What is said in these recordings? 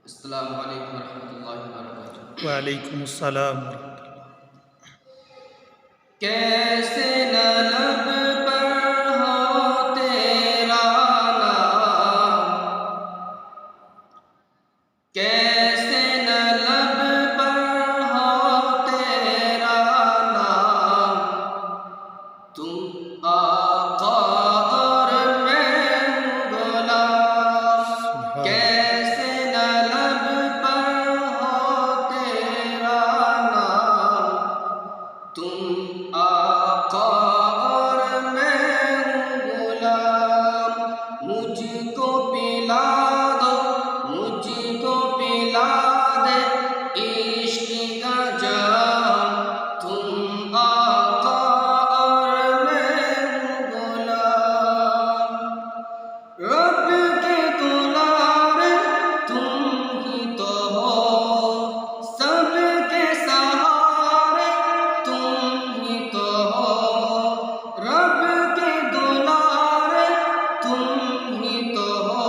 السلام علیکم ورحمۃ اللہ وبرکاتہ۔ وعلیکم السلام کیسے نہ لب پر ہو تیرا نام، کیسے نہ لب پر ہو تیرا نام، تم آقا اور میں غلام، کیسے نہ لب پر ہو تیرا نام، تم آقا اور میں غلام، مجھ کو پلا دو، مجھ کو پلا دے عشق کا جام، تم آقا اور میں غلام، رب کے دلارے تم ہی تو ہو، سب کے سہارے تم ہی تو ہو، رب کے دلارے تم ہی تو ہو،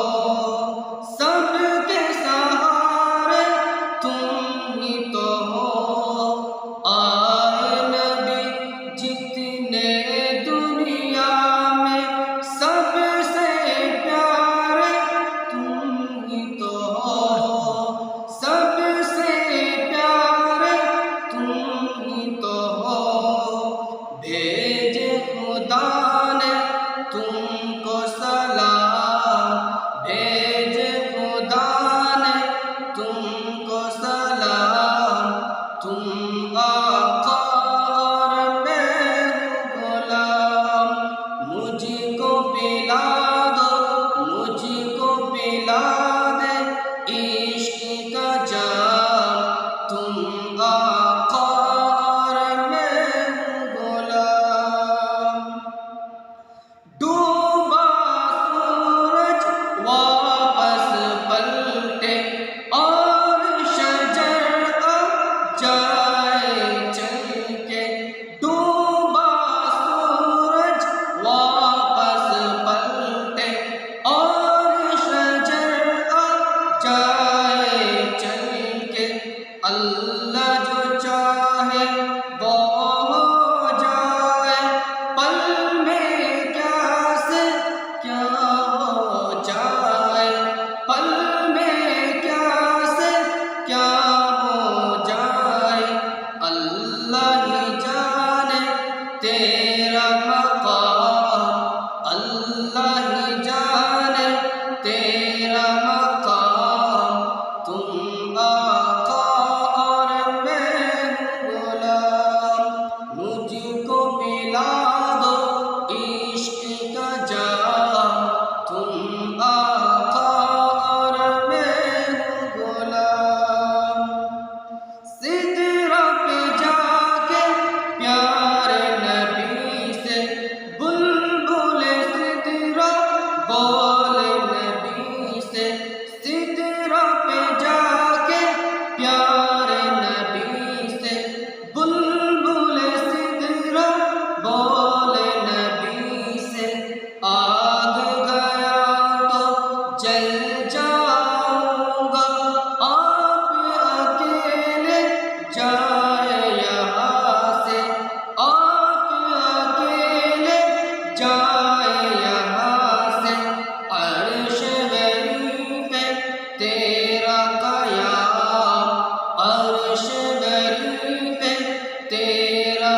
سب کے سہارے تم ہی تو ہو، آئے نبی جتنے دنیا میں سب سے پیارے تم ہی تو ہو، سب سے پیارے تم ہی تو ہو، بھیجے خدا نے تم کو سلام، بھیجے خدا نے تم کو سلام، تم آقا اور میں غلام، مجھ کو پلا دو، مجھ کو پلا دے عشق کا جام، تم آقا اور میں غلام، ڈوبا سورج واپس پلٹے اور شجر اب جائے چل کے، ڈوبا سورج واپس پلٹے اور شجر اب جائے چل کے، اللہ جو چاہے وہ ہو جائے، پل میں کیا سے کیا ہو جائے، پل میں کیا سے کیا ہو جائے، اللہ ہی جانے تیرا مقام، اللہ ہی جانے تیرا مقام، تم آقا اور میں غلام، مجھ کو پلا دو عشق کا جام، تم آقا اور میں غلام، سدرہ پہ جا کے پیارے نبی سے بلبل سدرہ بولے نبی سے، سدرہ پہ جا کے پیارے نبی سے بلبل سدرہ بولے نبی سے، آگ گیا تو جل جاؤں گا، آپ اکیلے جائے یہاں سے، آپ اکیلے جائے یہاں سے، عرش غریب پہ تیرا قیام، عرش غریب پہ تیرا